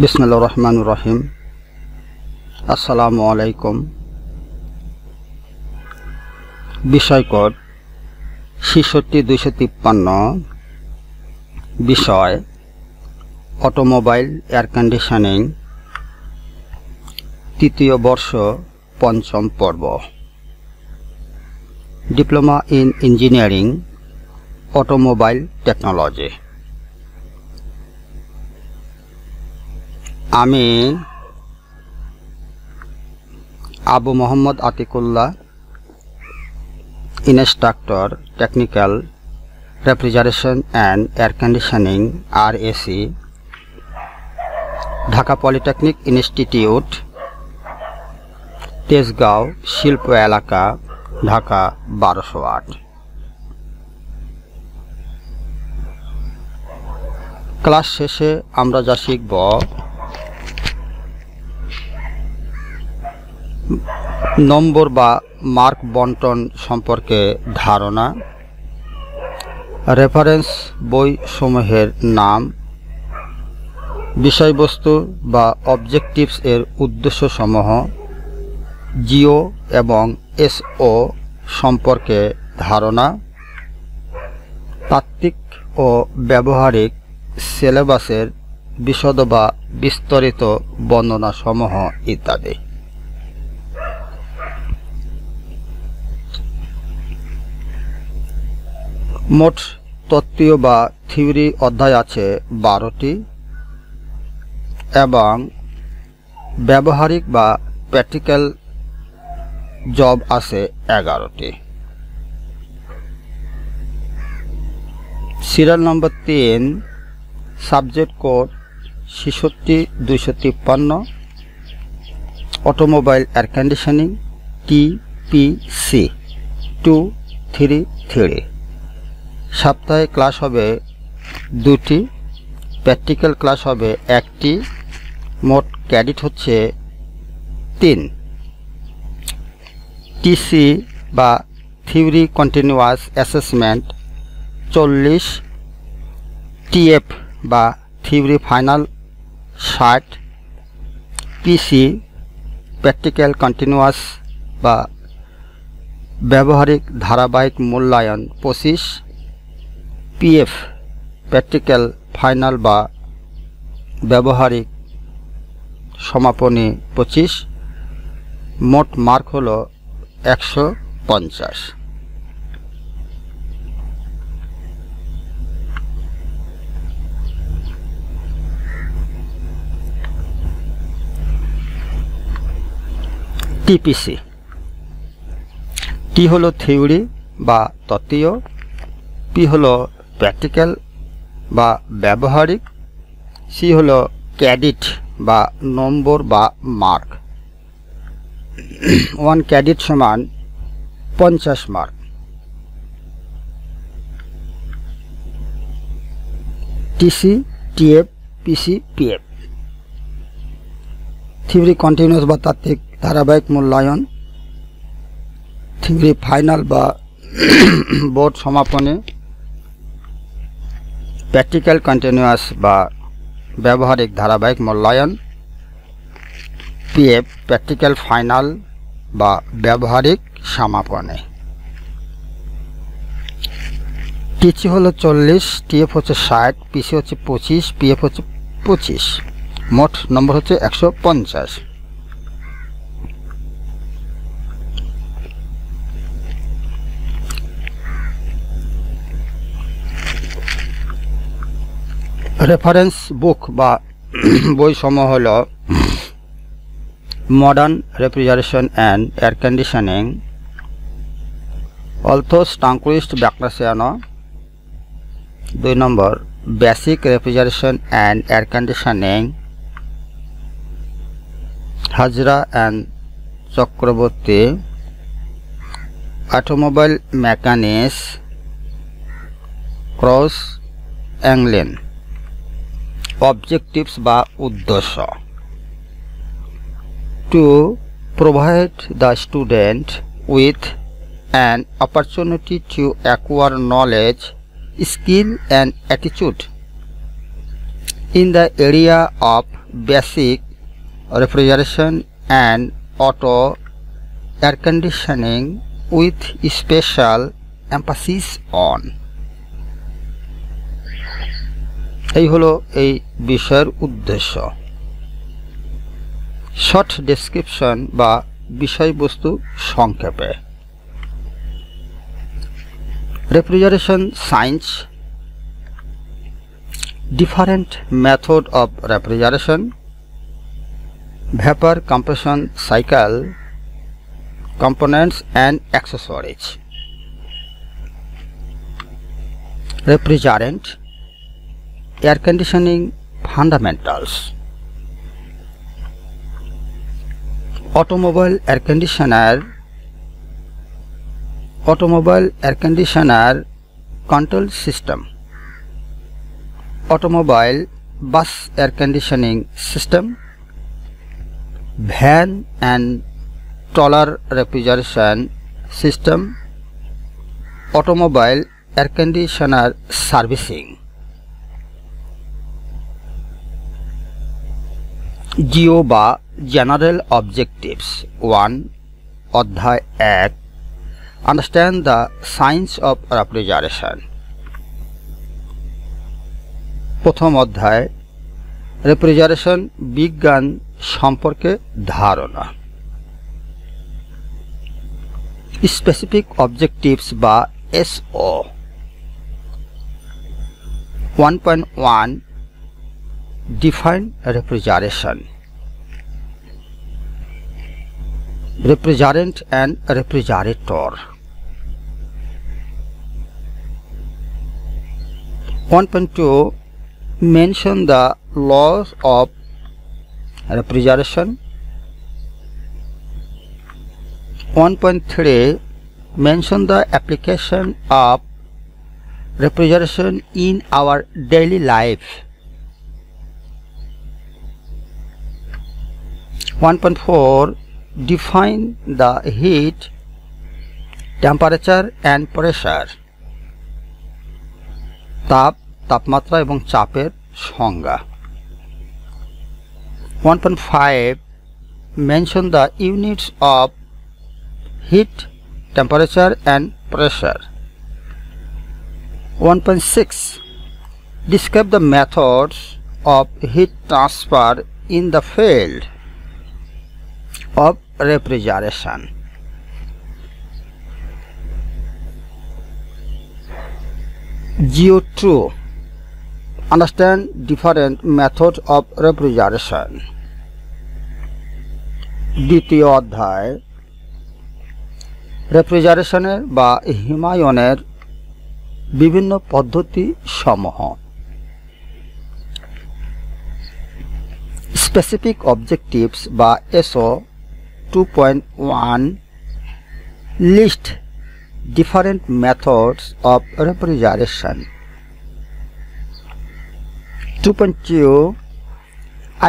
বিসমিল্লাহির রহমানির রহিম। আসসালামু আলাইকুম। বিষয় কোড ৬৬-২৫৩। বিষয় অটোমোবাইল এয়ার কন্ডিশনিং, তৃতীয় বর্ষ, পঞ্চম পর্ব। Diploma in engineering automobile technology. আমি Abu Mohammad Atikullah, instructor technical refrigeration and air conditioning RAC, Dhaka polytechnic institute, Tejgaon শিল্প এলাকা, ঢাকা ১২০৮। ক্লাস শেষে আমরা যা শিখব: নম্বর বা মার্ক বন্টন সম্পর্কে ধারণা, রেফারেন্স বই সমূহের নাম, বিষয়বস্তু বা অবজেক্টিভস এর উদ্দেশ্য সমূহ, জিও এবং SO সম্পর্কে ধারণা, তাত্ত্বিক ও ব্যবহারিক সিলেবাসের বিশদ বা বিস্তারিত বর্ণনা সমূহ ইত্যাদি। মোট তত্ত্বীয় বা থিওরি অধ্যায় আছে 12টি এবং ব্যবহারিক বা প্র্যাকটিক্যাল জব আছে 11টি। সিরিয়াল নম্বর 3, সাবজেক্ট কোড ৬৬-২৫৩, অটোমোবাইল এয়ার কন্ডিশনিং TPC 233। সপ্তাহে ক্লাস হবে 2টি, প্র্যাকটিক্যাল ক্লাস হবে 1টি, মোট ক্রেডিট হচ্ছে 3। TC বা থিওরি কন্টিনিউয়াস অ্যাসেসমেন্ট 40, TF বা theory final 60, PC practical continuous বা ব্যবহারিক ধারাবাহিক মূল্যায়ন 25, PF প্র্যাকটিক্যাল ফাইনাল বা ব্যবহারিক সমাপনী 25। মোট মার্ক হলো 150। TPC, T হলো থিওরি বা তত্ত্বীয়, P হলো প্র্যাকটিক্যাল বা ব্যবহারিক, C হলো ক্রেডিট বা নম্বর বা মার্ক। 1 ক্রেডিট সমান 50 mark. TC, TF, PC, PF theory continuous বা তাত্ত্বিক ধারাবাহিক মূল্যায়ন, থিওরি ফাইনাল বা বোর্ড সমাপনী, প্র্যাকটিক্যাল কন্টিনিউয়াস বা ব্যবহারিক ধারাবাহিক মূল্যায়ন, PF প্র্যাকটিক্যাল ফাইনাল বা ব্যবহারিক সমাপনী। TC হলো 40, TF হচ্ছে 60, PC হচ্ছে 25, PF হচ্ছে 25। মোট নম্বর হচ্ছে 150। রেফারেন্স বুক বা বই সমূহ হল modern refrigeration and air conditioning, Althouse Turnquist Bracciano. 2 number, basic refrigeration and air conditioning, Hazra and Chakraborty. Automobile mechanics, Crouse Anglin. Objectives বা উদ্দেশ্য: to provide the student with an opportunity to acquire knowledge, skill and attitude in the area of basic refrigeration and auto air conditioning with special emphasis on. এই হলো এই বিষয়ের উদ্দেশ্য। Short description বা বিষয়বস্তু সংক্ষেপে। Refrigeration science, different method of refrigeration, vapor compression cycle, components and accessories. Refrigerant, air conditioning fundamentals. Automobile air conditioner control system. Automobile bus air conditioning system, van and trailer refrigeration system, automobile air conditioner servicing. G O বা general objectives 1 অধ্যায় 1 understand the science of refrigeration. প্রথম অধ্যায় refrigeration বিজ্ঞান সম্পর্কে ধারণা। Specific objectives বা S O. 1.1 define refrigeration. Refrigerant and refrigerator. 1.2 mention the laws of refrigeration. 1.3 mention the application of refrigeration in our daily life. 1.4 define the heat, temperature and pressure. তাপমাত্রা এবং চাপের সংজ্ঞা। 1.5 mention the units of heat, temperature and pressure. 1.6 describe the methods of heat transfer in the field of refrigeration. GO2 understand different methods of refrigeration. দ্বিতীয় অধ্যায় রেফ্রিজারেশনের বা হিমায়নের বিভিন্ন পদ্ধতি সমূহ। স্পেসিফিক অবজেক্টিভস বা S O 2.1 list different methods of refrigeration. 2.2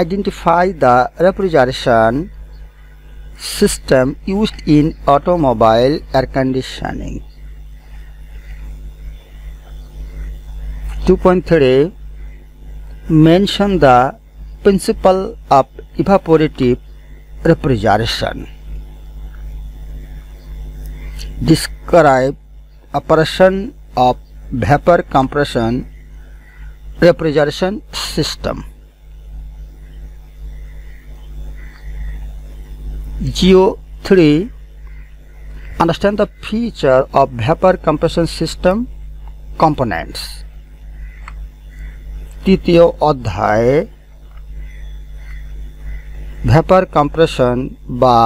identify the refrigeration system used in automobile air conditioning. 2.3 mention the principle of evaporative refrigeration. Describe operation of vapor compression refrigeration system. GO3 understand the feature of vapor compression system components. তৃতীয় অধ্যায়ে vapour compression বা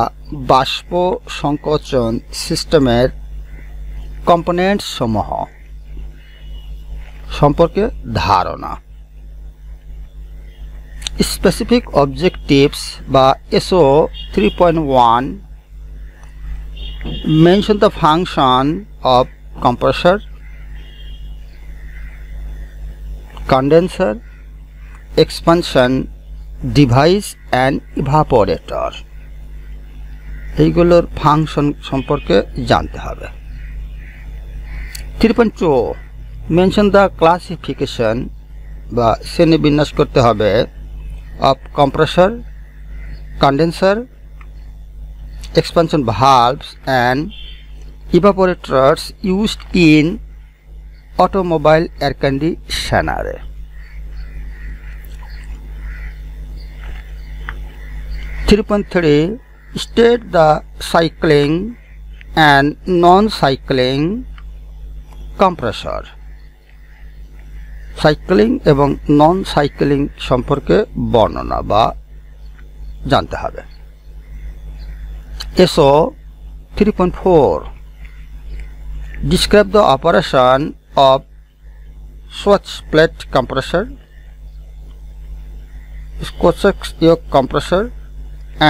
বাষ্প সংকোচন সিস্টেমের components সমূহ সম্পর্কে ধারণা। Specific objectives বা S O 3.1 mention the function of compressor, condenser, expansion device and evaporator. এইগুলোর ফাংশন সম্পর্কে জানতে হবে। 3.2 মেনশন দ্য ক্লাসিফিকেশন বা শ্রেণীবিন্যাস করতে হবে of compressor, condenser, expansion valves and evaporators used in automobile air conditioner. (3.3) State the cycling and non-cycling compressor. Cycling এবং নন cycling সম্পর্কে বর্ণনা বা জানতে হবে। SO 3.4 Describe the operation of switch plate compressor, Scotch yoke compressor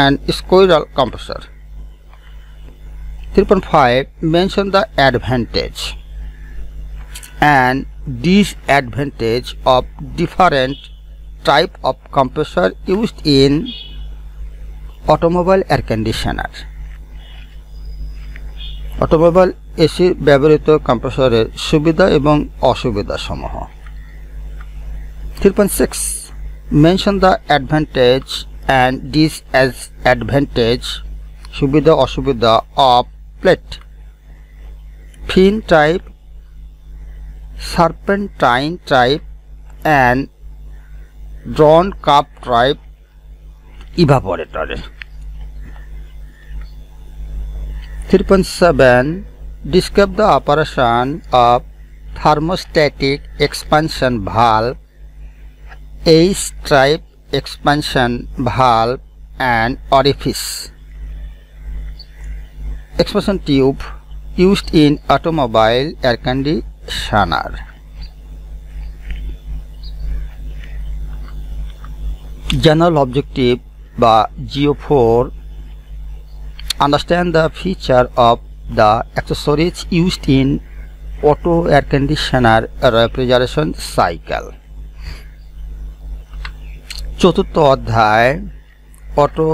and squirrel compressor. 3.5 Mention the advantage and disadvantage of different type of compressor used in automobile air conditioner. Automobile AC ব্যবহৃত কম্প্রেসরের সুবিধা এবং অসুবিধা সমূহ। 3.6 Mention the advantage and disadvantage সুবিধা অসুবিধা of plate, fin type, serpentine type and drawn cup type evaporator. 3.7 Describe the operation of thermostatic expansion valve, H-type expansion valve and orifice. Expansion tube used in automobile air conditioner. General objective by GO4 Understand the feature of the accessories used in auto air conditioner refrigeration cycle. চতুর্থ অধ্যায় auto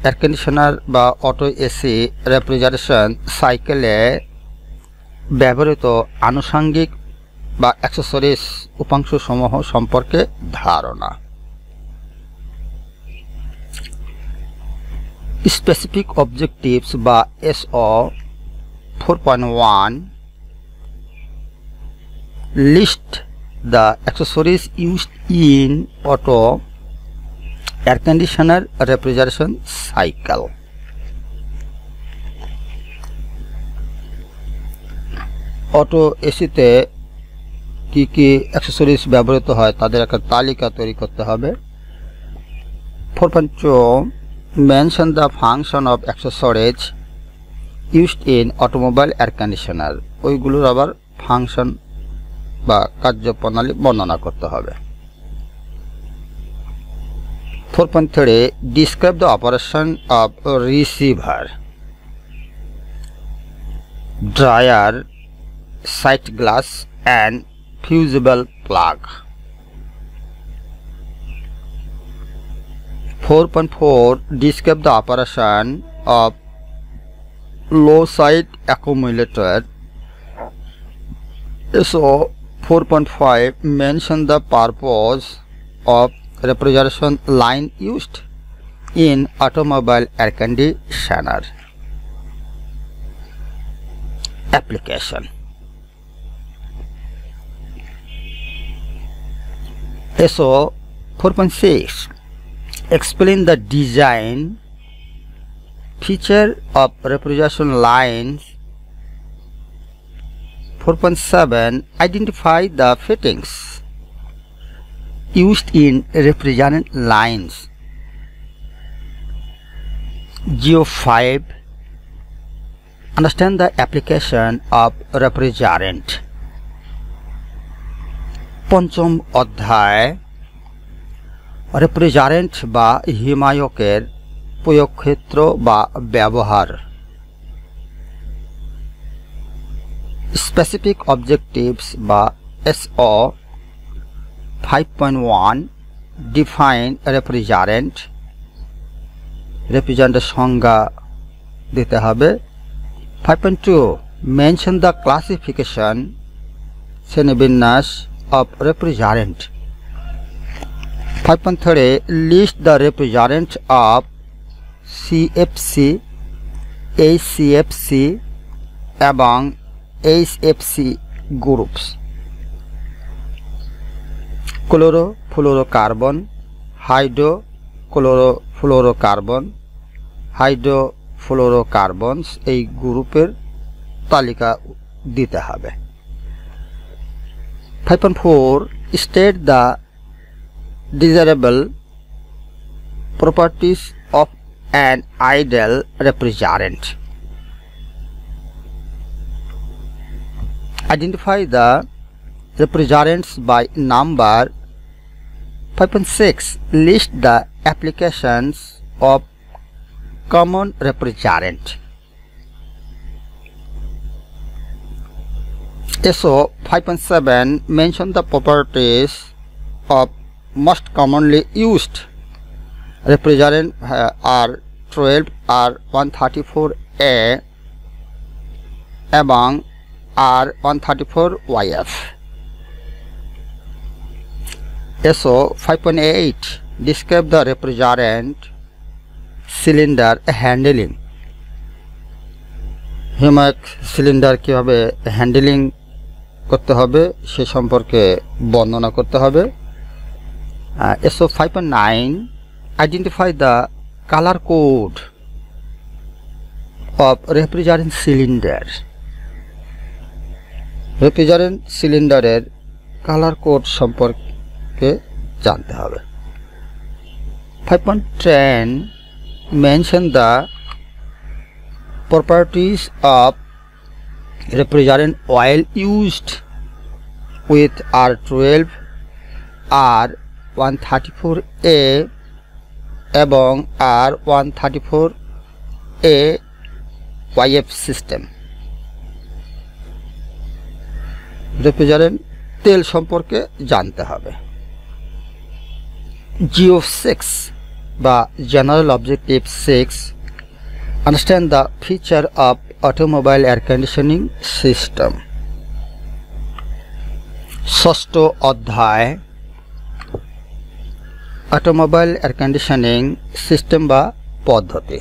air conditioner বা auto AC refrigeration সাইকেলে ব্যবহৃত আনুষঙ্গিক বা accessories উপাংশসমূহ সম্পর্কে ধারণা। Specific objectives by SO 4.1 List the accessories used in auto air conditioner refrigeration cycle. Auto এসিতে কি কি অ্যাক্সেসরিজ ব্যবহৃত হয় তাদের একটা তালিকা তৈরি করতে হবে। 4.2 Mention the function of accessories used in automobile air conditioner. ওইগুলোর আবার ফাংশন বা কার্যপ্রণালী বর্ণনা করতে হবে। 4.3 Describe the operation of receiver, dryer, sight glass and fusible plug. 4.4 Describe the operation of low side accumulator. So 4.5 Mention the purpose of refrigeration line used in automobile air conditioner. Application. SO 4.6 Explain the design feature of refrigeration lines. 4.7 Identify the fittings used in refrigerant lines. GO5 Understand the application of refrigerant. পঞ্চম অধ্যায় refrigerant বা হিমায়কের প্রয়োগক্ষেত্র বা ব্যবহার। Specific objectives বা SO 5.1 define refrigerant, রেফ্রিজারেন্টের সংজ্ঞা দিতে হবে। 5.2 mention the classification শ্রেণীবিন্যাস of refrigerant. 5.3 list the representatives of CFC, HCFC এবং HFC groups. Chlorofluorocarbon, hydrochlorofluorocarbon, হাইড্রোফ্লোরোকার্বনস এই গ্রুপের তালিকা দিতে হবে। 5.4 state the desirable properties of an ideal refrigerant. Identify the refrigerants by number. 5.6 list the applications of common refrigerant. So 5.7 mention the properties of most commonly used refrigerant R12, R134A এবং R134YF. So 5.8 describe the refrigerant cylinder handling. হিউম্যাক cylinder কিভাবে handling করতে হবে সে সম্পর্কে বর্ণনা করতে হবে। So 5.9 identify the color code of refrigerant cylinder. Refrigerant সিলিন্ডারের কালার কোড সম্পর্কে জানতে হবে। 5.10 mention the properties of refrigerant oil used with R12, R134A এবং R134A YF system. রেফ্রিজারেন্ট তেল সম্পর্কে জানতে হবে। GO6 বা General Objective 6 understand the feature of automobile air conditioning system. ষষ্ঠ অধ্যায় অটোমোবাইল এয়ার কন্ডিশনিং সিস্টেম বা পদ্ধতি।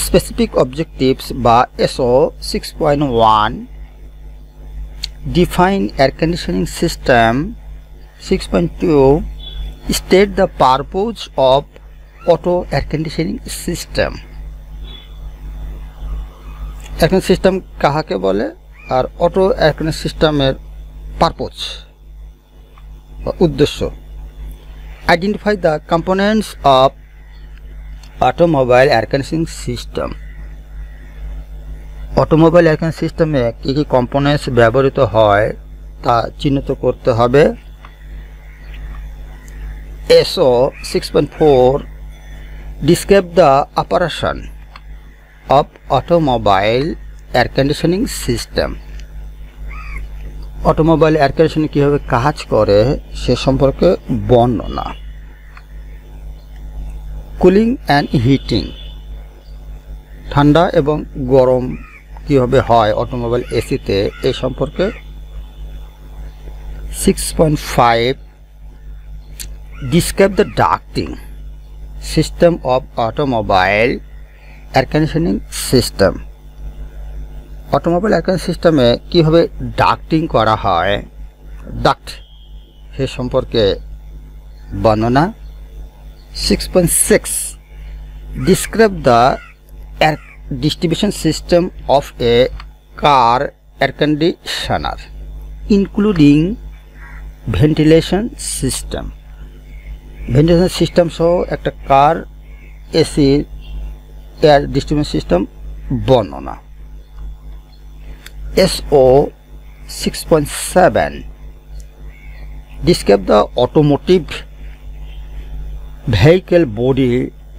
Specific objectives by SO 6.1 define air conditioning system. 6.2 state the purpose of auto air conditioning system. air conditioning system কাহাকে বলে আর auto air conditioning সিস্টেমের purpose বা উদ্দেশ্য। Identify the components of automobile air conditioning system. Automobile air conditioning সিস্টেমে কি কি components ব্যবহৃত হয় তা চিহ্নিত করতে হবে। SO 6.4 describe the operation of automobile air conditioning system. Automobile air conditioning কিভাবে কাজ করে সে সম্পর্কে বর্ণনা। কুলিং অ্যান্ড হিটিং ঠান্ডা এবং গরম কিভাবে হয় অটোমোবাইল এসিতে এই সম্পর্কে। 6.5 describe the ducting system of automobile air conditioning system. Automobile air conditioning সিস্টেমে কিভাবে ডাক্টিং করা হয় ডাক্ট সে সম্পর্কে বর্ণনা। 6.6 describe the air distribution system of a car air conditioner including ventilation system. ventilation system সহ একটা car AC air distribution system বর্ণনা। SO 6.7 describe the automotive vehicle body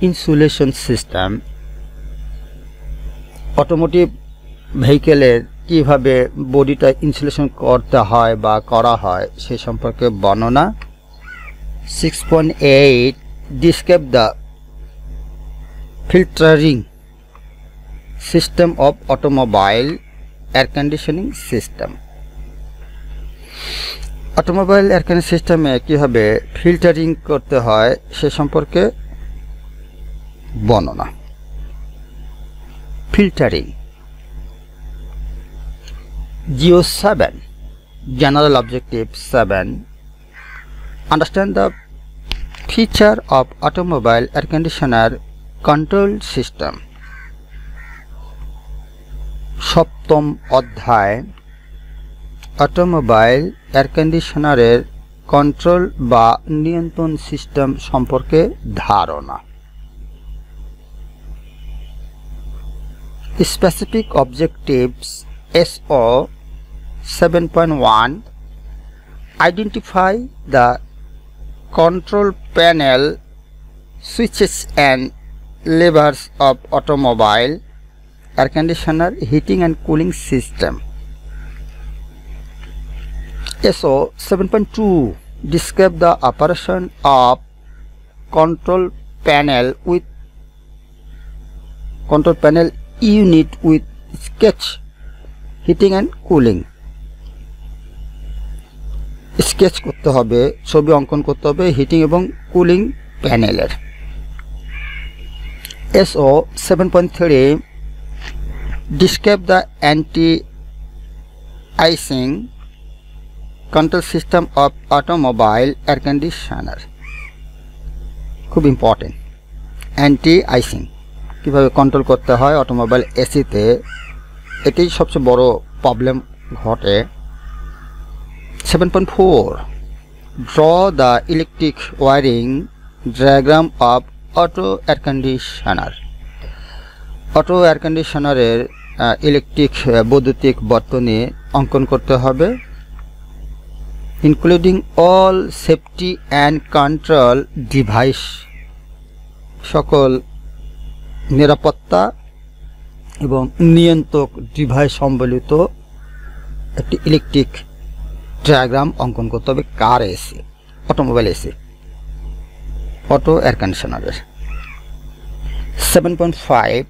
insulation system. Automotive ভেহিকেলের কিভাবে বডিটা ইনসুলেশন করতে হয় বা করা হয় সে সম্পর্কে বর্ণনা। 6.8 describe the filtering system of automobile air conditioning system. Automobile air condition সিস্টেমে কীভাবে ফিল্টারিং করতে হয় সে সম্পর্কে বর্ণনা। Filtering. Jio 7 General Objective 7 Understand the feature of automobile air conditioner control system। সপ্তম অধ্যায় অটোমোবাইল এয়ার কন্ডিশনারের কন্ট্রোল বা নিয়ন্ত্রণ সিস্টেম সম্পর্কে ধারণা। Specific Objectives SO 7.1 Identify the control panel switches and levers of automobile air conditioner heating and cooling system। SO 7.2 Describe the operation of control panel unit with sketch heating and cooling। Sketch করতে হবে, ছবি অঙ্কন করতে হবে heating এবং cooling প্যানেলের। SO 7.3 Describe the anti-icing control system of automobile air conditioner। খুব important, anti-icing কীভাবে কন্ট্রোল করতে হয় অটোমোবাইল এসিতে, এটাই সবচেয়ে বড় প্রবলেম ঘটে। 7.4 Draw the electric wiring diagram of auto air conditioner। Auto air কন্ডিশনারের ইলেকট্রিক বৈদ্যুতিক বর্তনী অঙ্কন করতে হবে। Including all safety and control device, সকল নিরাপত্তা এবং নিয়ন্ত্রক ডিভাইস সম্বলিত একটি ইলেকট্রিক ডায়াগ্রাম অঙ্কন করতে হবে। Car AC? Automobile AC, auto air কন্ডিশনারের। 7.5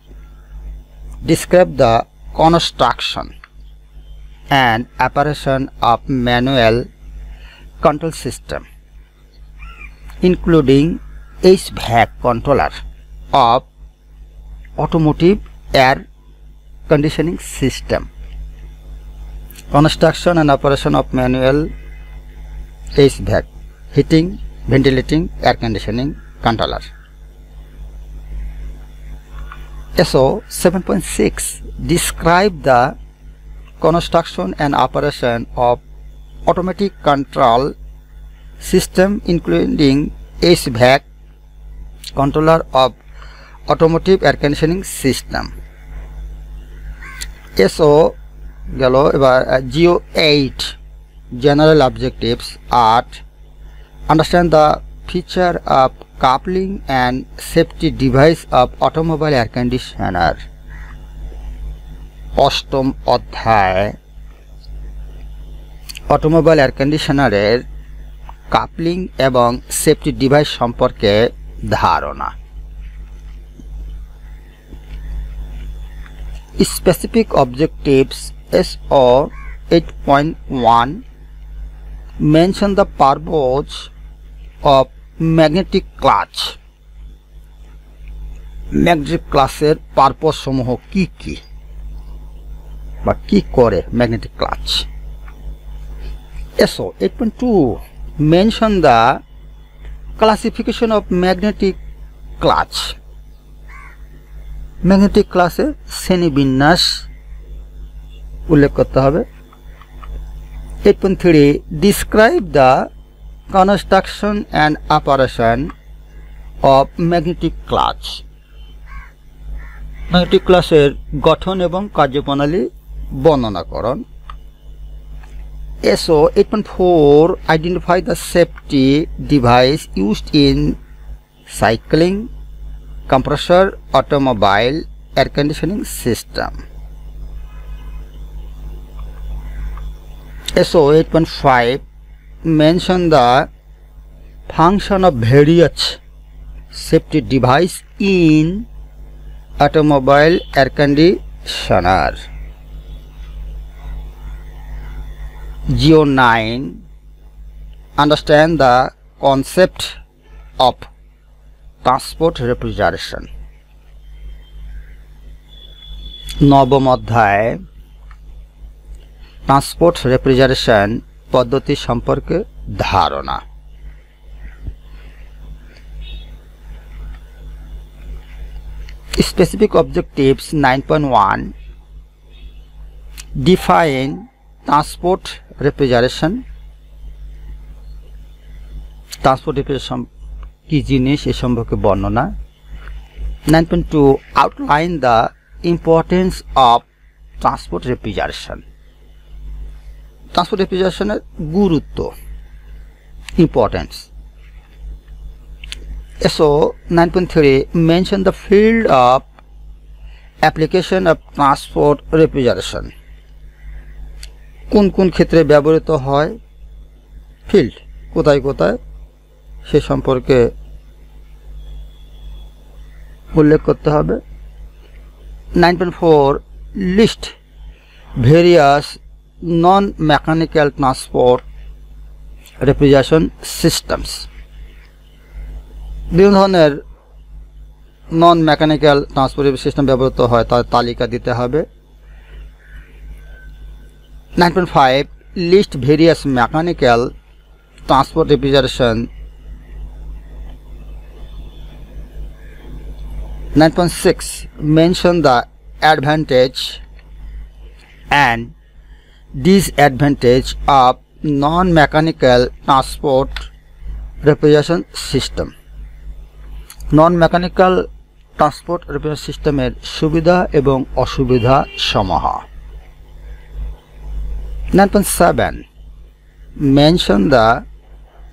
Describe the construction and operation of manual control system, including HVAC controller of automotive air conditioning system। Construction and operation of manual HVAC heating, ventilating, air conditioning controller। SO 7.6 Describe the construction and operation of automatic control system, including HVAC controller of automotive air conditioning system। SO গেল। এবার Jio 8 General Objectives 8 Understand the feature of coupling and safety device of automobile air conditioner। অষ্টম অধ্যায় automobile air কন্ডিশনারের coupling এবং safety device সম্পর্কে ধারণা। Specific Objectives SO 8.1 Mention the purpose of magnetic clutch. Magnetic ক্লাচের purpose সমূহ কি কি বা কি করে magnetic clutch. SO 8.2 Mention the classification of magnetic clutch। Magnetic ক্লাচের শ্রেণীবিন্যাস উল্লেখ করতে হবে। 8.3 Describe the construction and operation of magnetic clutch। Magnetic ক্লাচের গঠন এবং কার্যপ্রণালী বর্ণনাকরণ। SO 8.4 Identify the safety device used in cycling compressor automobile air conditioning system। SO 8.5 Mention the function of various safety device in automobile air conditioner। Geo 9 understand the concept of transport refrigeration. নবম অধ্যায় transport refrigeration পদ্ধতি সম্পর্কে ধারণা। Specific objectives 9.1 define transport refrigeration. Transport refrigeration কি জিনিস এ সম্পর্কে বর্ণনা। 9.2 outline the importance of transport refrigeration. Transport রেফ্রিজারেশনের গুরুত্ব, importance. So 9.3 mention the field of application of transport refrigeration. কোন কোন ক্ষেত্রে ব্যবহৃত হয়, ফিল্ড কোথায় কোথায় সে সম্পর্কে উল্লেখ করতে হবে। 9.4 list various non-mechanical transport refrigeration systems. বিভিন্ন ধরনের নন মেকানিক্যাল ট্রান্সপোর্ট সিস্টেম ব্যবহৃত হয় তার তালিকা দিতে হবে। 9.5 list various mechanical transport refrigeration. 9.6 mention the advantage and disadvantage of non mechanical transport refrigeration system. Non mechanical transport refrigeration সিস্টেমের সুবিধা এবং অসুবিধা সমূহ। 9.7 mention the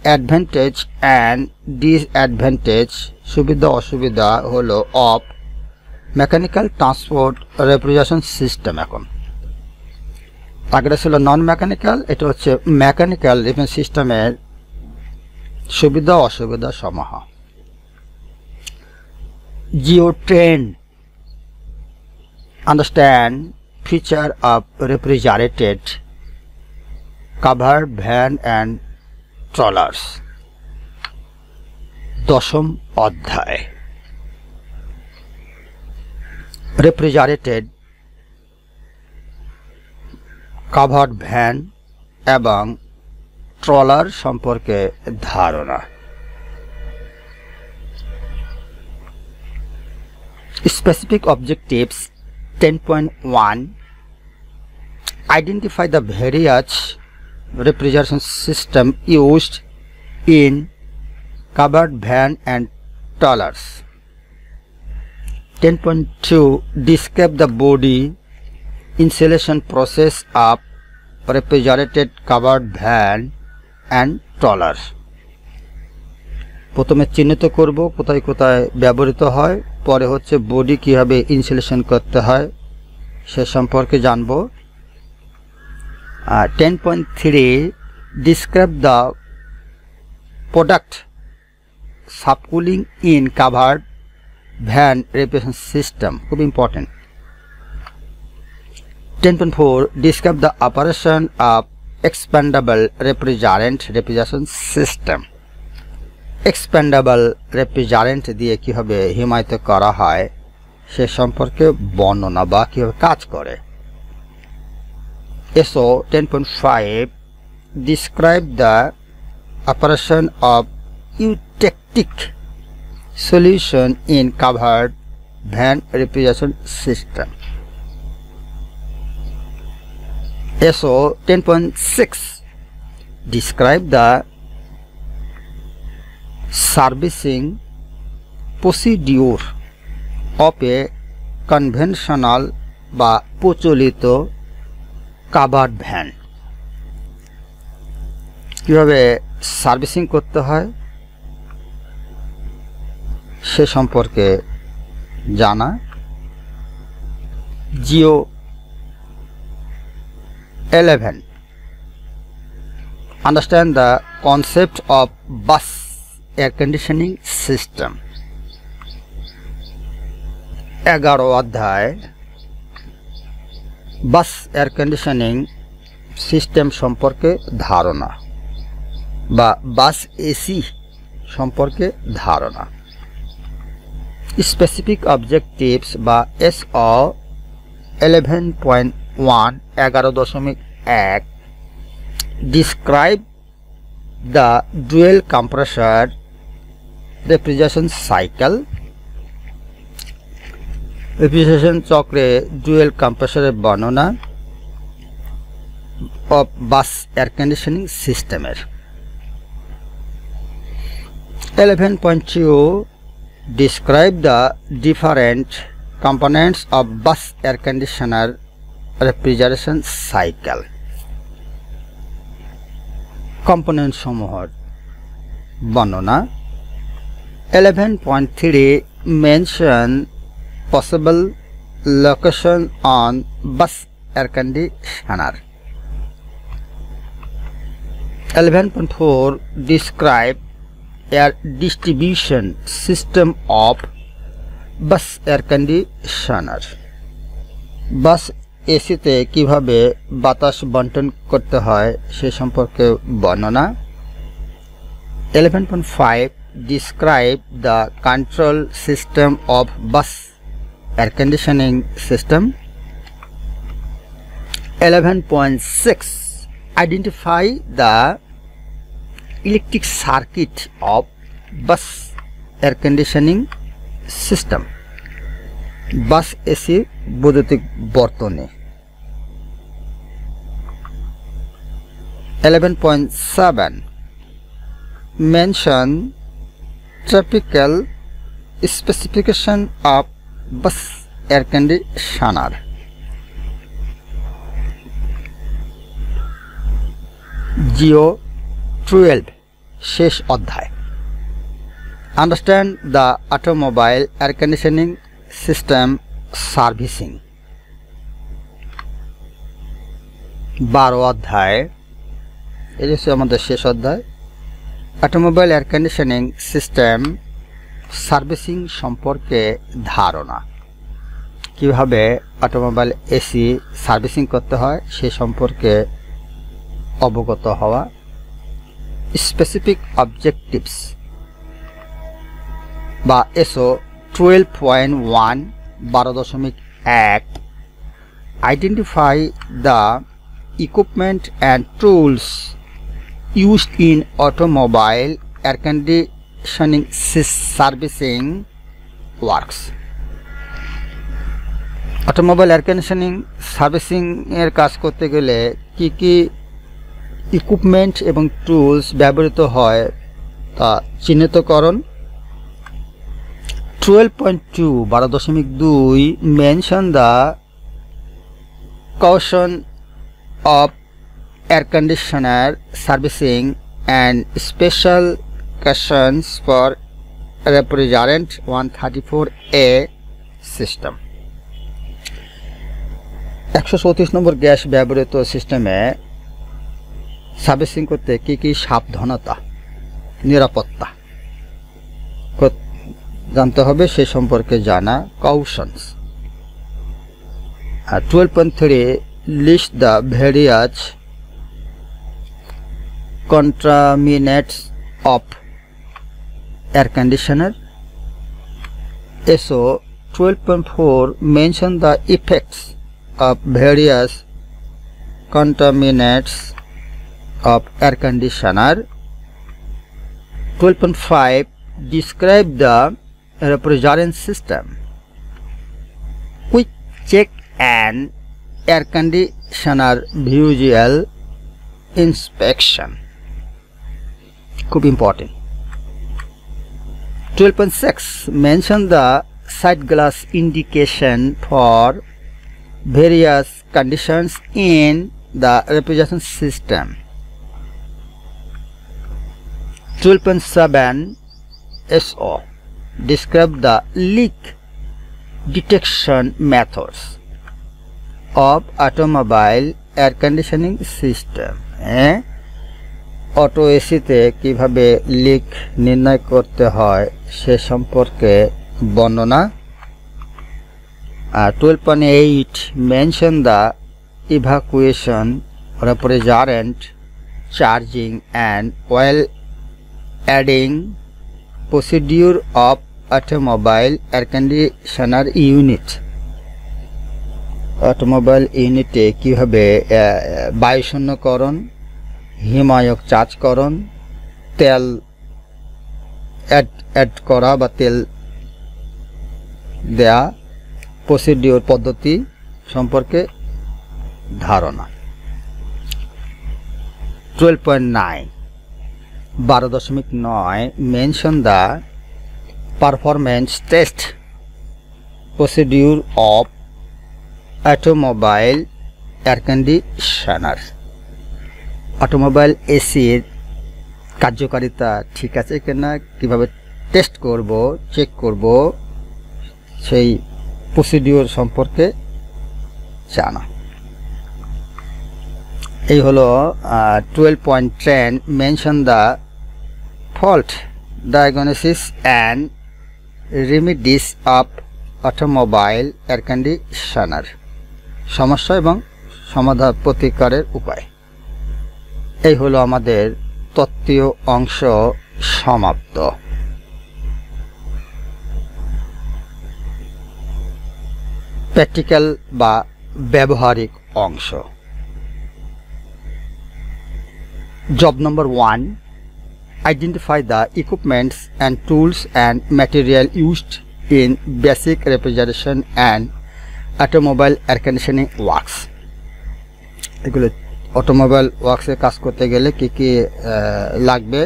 advantage and disadvantage, সুবিধা অসুবিধা হলো of mechanical transport refrigeration system. এখন আগেটা ছিল নন মেকানিক্যাল, এটা হচ্ছে মেকানিক্যাল রেফ্রিজারেশন সিস্টেমের সুবিধা অসুবিধা সমূহ। Geotrain understand feature of refrigerated covered van and trawlers. দশম অধ্যায় রেফ্রিজারেটেড কাভার্ড ভ্যান এবং ট্রলার সম্পর্কে ধারণা। Specific objectives 10.1 identify the various refrigeration system used in covered van and trawlers. 10.2 describe the body insulation process of refrigerated covered van and trawler. প্রথমে চিহ্নিত করব কোথায় কোথায় ব্যবহৃত হয়, পরে হচ্ছে বডি কিভাবে ইনসুলেশন করতে হয় সে সম্পর্কে জানব। 10.3 describe the product subcooling in covered van refrigeration system, খুব important. 10.4 describe the operation of expendable refrigeration system. Expendable refrigerant দিয়ে কীভাবে হিমায়িত করা হয় সে সম্পর্কে বর্ণনা বা কীভাবে কাজ করে। এসো 10.5 describe the operation of eutectic solution in covered van refrigeration system. এসো 10.6 describe the servicing procedure of A conventional বা প্রচলিত কাভার্ড ভ্যান। কীভাবে সার্ভিসিং করতে হয় সে সম্পর্কে জানা। Jio 11 understand the concept of bus air conditioning system. 11 অধ্যায় বাস এয়ার কন্ডিশনিং সিস্টেম সম্পর্কে ধারণা। বা বাস এসি সম্পর্কে ধারণা। স্পেসিফিক অবজেক্টিভস বা S O 11.1 11.1 describe the dual compressor refrigeration cycle. Refrigeration চক্রে ডুয়েল কম্প্রেসরের বর্ণনা অফ বাস এয়ার কন্ডিশনিং সিস্টেমের। 11.2 describe the different components of bus air conditioner refrigeration cycle. Component সমূহের বর্ণনা। 11.3 mention possible location on bus air conditioner. 11.4 describe air distribution system of bus air conditioner. বাস এসিতে কিভাবে বাতাস বণ্টন করতে হয় সে সম্পর্কে বর্ণনা। 11.5 describe the control system of bus air conditioning system. 11.6 identify the electric circuit of bus air conditioning system. Bus AC বৈদ্যুতিক বর্তনী। 11.7 mention typical specification of bus air conditioner. Jio 12 শেষ অধ্যায়। Understand the automobile air conditioning system servicing. 12 অধ্যায়, এই হচ্ছে আমাদের শেষ অধ্যায়। Automobile air conditioning system servicing সম্পর্কে ধারণা। কিভাবে অটোমোবাইল এসি সার্ভিসিং করতে হয় সে সম্পর্কে অবগত হওয়া। স্পেসিফিক অবজেক্টিভস বা S O 12.1 12.1 identify the equipment and tools used in automobile air conditioning servicing works. Automobile air conditioning servicing এর কাজ করতে গেলে কি কি ইকুইপমেন্ট এবং টুলস ব্যবহৃত হয় তা চিহ্নিতকরণ। 12.2 12.2 mention the caution of air conditioner servicing and special cautions for refrigerant 134A system. 134 number gas ব্যবহৃত সিস্টেমে সার্ভিসিং করতে কি কি সাবধানতা নিরাপত্তা জানতে হবে সে সম্পর্কে জানা। কাউশনস। 12.3 list the various contaminants of air conditioner. SO 12.4 mention the effects of various contaminants of air conditioner. 12.5 describe the refrigerant system. Quick check and air conditioner visual inspection. খুব important. 12.6 mention the side glass indication for various conditions in the refrigeration system. 12.7 SO describe the leak detection methods of automobile air conditioning system. Auto এসিতে কিভাবে leak নির্ণয় করতে হয় সে সম্পর্কে বর্ণনা। 12.8 mention the evacuation refrigerant charging and oil adding procedure of automobile air conditioner unit. Automobile ইউনিটে কীভাবে বায়ুশূন্যকরণ, হিমায়ক চার্জকরণ, তেল অ্যাড করা বা তেল দেয়া প্রসিডিওর পদ্ধতি সম্পর্কে ধারণা। 12.9 12.9 mention the performance test procedure of automobile air conditioner. Automobile এসির কার্যকারিতা ঠিক আছে কিনা, কিভাবে টেস্ট করব, চেক করব, সেই প্রসিডিওর সম্পর্কে জানা। এই হলো 12.10 mention the fault diagnosis and remedies of automobile air conditioner. সমস্যা এবং সমাধান প্রতিকারের উপায়। এই হলো আমাদের তত্ত্বীয় অংশ সমাপ্ত। প্র্যাকটিক্যাল বা ব্যবহারিক অংশ। Job number 1, identify the equipments and tools and material used in basic refrigeration and automobile air conditioning works. এগুলো অটোমোবাইল ওয়ার্কসে কাজ করতে গেলে কি কি লাগবে।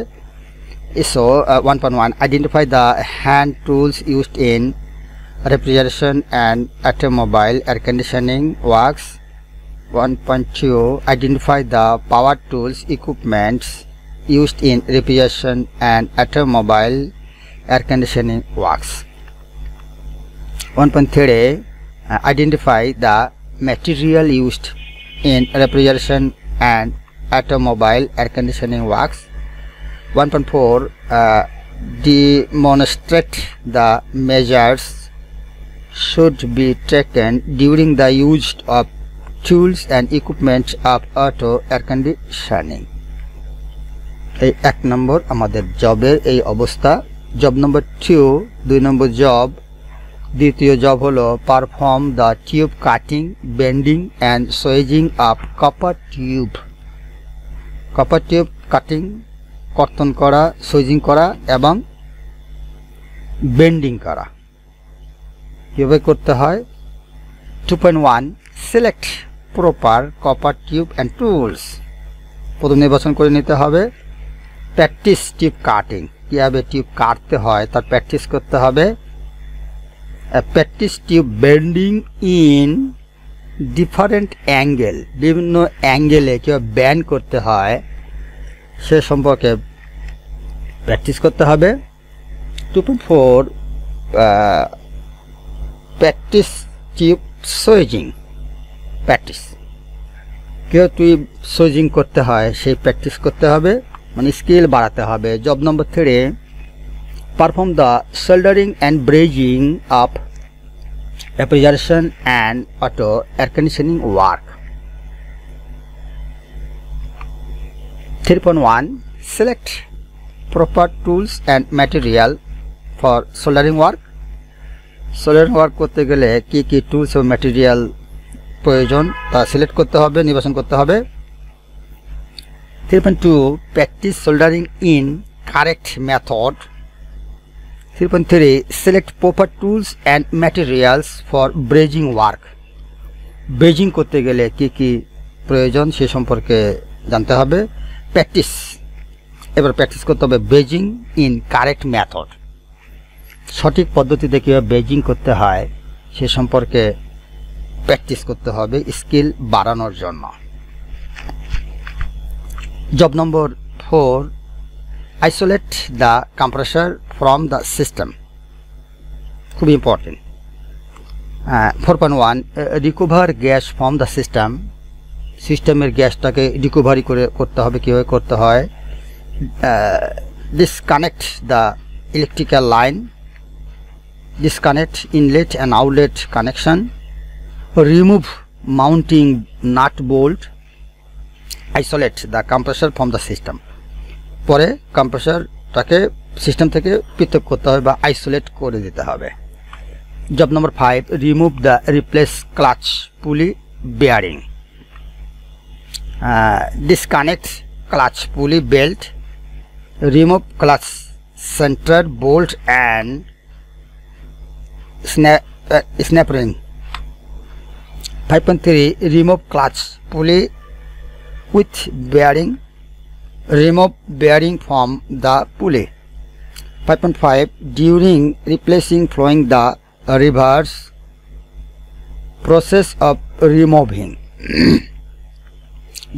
So 1.1 identify the hand tools used in refrigeration and automobile air conditioning works. 1.2 identify the power tools equipments used in refrigeration and automobile air conditioning works. 1.3 identify the material used in refrigeration and automobile air conditioning works. 1.4 demonstrate the measures should be taken during the use of tools and equipment of auto air conditioning. এই 1 নম্বর আমাদের জবের এই অবস্থা। Job number 2, 2 number job. দ্বিতীয় job হলো perform the tube cutting, bending and swaging of copper tube. Copper tube cutting, কর্তন করা, সোয়েজিং করা এবং বেন্ডিং করা কীভাবে করতে হয়। 2.1 select proper copper tube and tools. প্রথম নির্বাচন করে নিতে হবে। প্র্যাকটিস টিউব কাটিং, কীভাবে টিউব কাটতে হয় তার প্র্যাকটিস করতে হবে। Practice tube bending in different angle, বিভিন্ন অ্যাঙ্গেলে কীভাবে ব্যান্ড করতে হয় সে সম্পর্কে প্র্যাকটিস করতে হবে। 2.4 প্র্যাকটিস টিউব সোয়েজিং, প্র্যাকটিস কীভাবে টিউব সোয়েজিং করতে হয় সেই প্র্যাকটিস করতে হবে, মানে স্কিল বাড়াতে হবে। Job number 3 perform the soldering and brazing of refrigeration and auto air conditioning work. 3.1 select proper tools and material for soldering work. soldering work করতে গেলে কি কি টুলস ও ম্যাটেরিয়াল প্রয়োজন তা সিলেক্ট করতে হবে, নির্বাচন করতে হবে। 3.2 practice soldering in correct method. 3.3 select proper tools and materials for brazing work. ব্রেজিং করতে গেলে কি কি প্রয়োজন সে সম্পর্কে জানতে হবে। প্র্যাকটিস, এবার প্র্যাকটিস করতে হবে ব্রেজিং ইন কারেক্ট মেথড, সঠিক পদ্ধতিতে কীভাবে ব্রেজিং করতে হয় সে সম্পর্কে প্র্যাকটিস করতে হবে স্কিল বাড়ানোর জন্য। Job number 4 isolate the compressor from the system, খুব important. 4.1 recover gas from the system, সিস্টেমের গ্যাসটাকে রিকভারি করতে হবে, কীভাবে করতে হয়। disconnect the electrical line, disconnect inlet and outlet connection, remove mounting nut bolt, isolate the compressor from the system. পরে কম্প্রেসরটাকে system থেকে পৃথক করতে হবে বা আইসোলেট করে দিতে হবে। Job number 5, remove the replace clutch pulley bearing. Disconnect clutch pulley belt, remove clutch centre bolt and snap ring. 5.3, remove clutch pulley with bearing, remove bearing from the pulley. 5.5, during replacing flowing the reverse process of removing.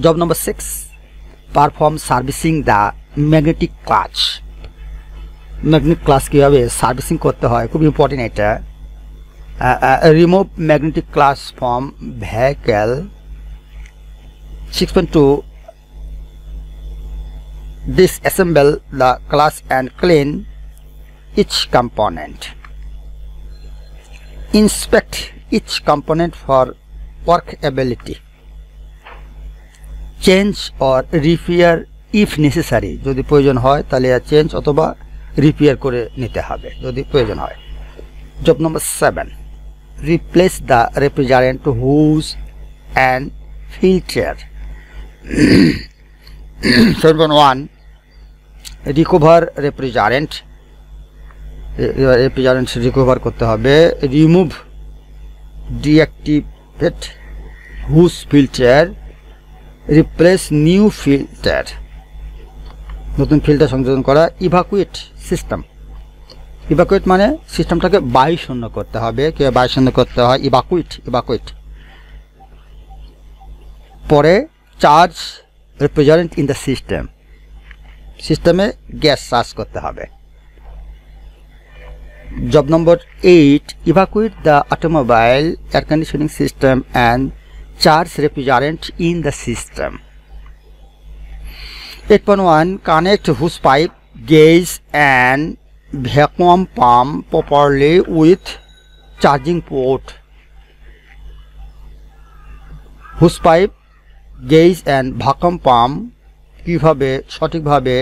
Job number 6, perform servicing the magnetic clutch. Magnetic clutch কীভাবে servicing করতে হয় খুব important এটা। Remove magnetic clutch from vehicle. 6.2, disassemble the clutch and clean each component. Inspect each component for workability. Change or repair if necessary. যদি প্রয়োজন হয় তাহলে change অথবা রিপেয়ার করে নিতে হবে যদি প্রয়োজন হয়। Job number 7, replace the refrigerant hose and filter. 7.1, recover refrigerant recover করতে হবে। Remove deactivate hose filter, replace new filter, নতুন ফিল্টার সংযোজন করা। Evacuate system. ইভাকুয়েট মানে সিস্টেমটাকে বায়ুশূন্য করতে হবে। কীভাবে বায়ুশূন্য করতে হয়? ইভাকুয়েট। পরে charge refrigerant in the system, সিস্টেমে গ্যাস চার্জ করতে হবে। Job number 8, evacuate the automobile air conditioning system and charge refrigerant in the system. 8.1, connect hose pipe, gauge and vacuum pump properly with charging port. Hose pipe, gauge and vacuum pump কিভাবে সঠিকভাবে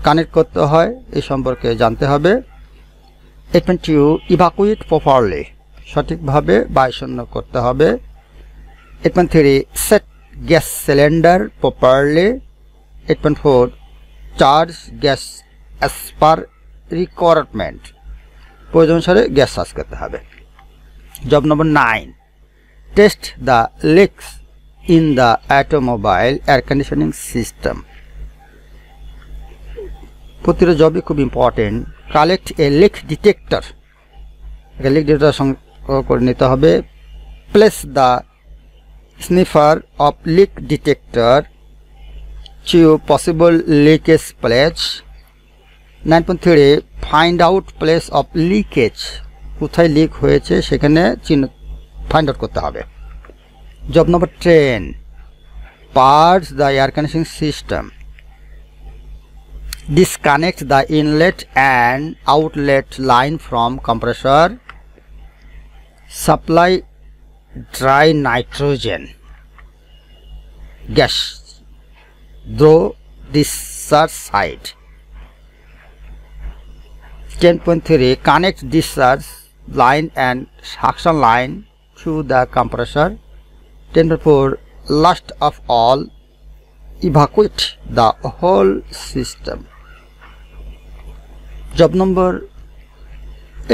connect করতে হয় এই সম্পর্কে জানতে হবে। 8.2, evacuate properly, সঠিকভাবে বায়ুশূন্য করতে হবে। 8.3, set gas cylinder properly. 8.4, charge gas as per requirement, প্রয়োজন অনুসারে গ্যাস চার্জ করতে হবে। Job number 9, test the leaks in the automobile air conditioning system. প্রতিটা জবই খুব ইম্পর্টেন্ট। কালেক্ট এ লিক ডিটেক্টর, লিক ডিটেক্টর সংগ্রহ করে নিতে হবে। Place the sniffer of leak detector to possible leakage place. 9.3, find out place of leakage, কোথায় leak হয়েছে সেখানে find out করতে হবে। Job number 10, parts the air conditioning system. Disconnect the inlet and outlet line from compressor. Supply dry nitrogen gas through discharge side. 10.3, connect discharge line and suction line to the compressor. 10.4, last of all, evacuate the whole system. Job number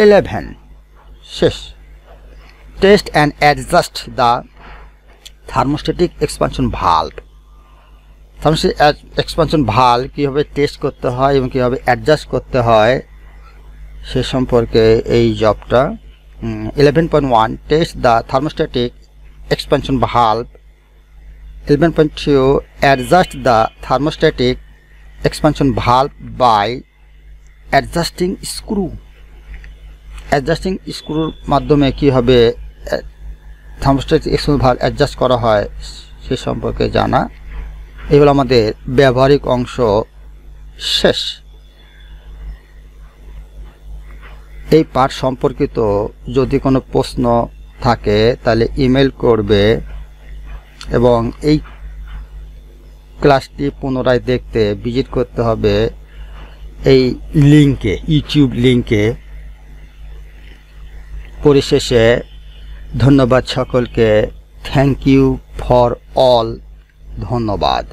11, শেষ। Test and adjust the thermostatic expansion valve. Thermostatic expansion valve কিভাবে test করতে হয় এবং কিভাবে adjust করতে হয় সে সম্পর্কে এই জবটা। 11.1, test the thermostatic expansion valve. 11.2, adjust the thermostatic expansion valve by adjusting screw. Adjusting স্ক্রুর মাধ্যমে কীভাবে থার্মোস্ট্যাটিক এক্সপানশন ভালভ অ্যাডজাস্ট করা হয় সে সম্পর্কে জানা। এগুলো আমাদের ব্যবহারিক অংশ শেষ। এই পাঠ সম্পর্কিত যদি কোনো প্রশ্ন থাকে তাহলে ইমেল করবে এবং এই ক্লাসটি পুনরায় দেখতে ভিজিট করতে হবে এই লিঙ্কে, ইউটিউব লিঙ্কে। পরিশেষে ধন্যবাদ সকলকে। Thank you for all. ধন্যবাদ।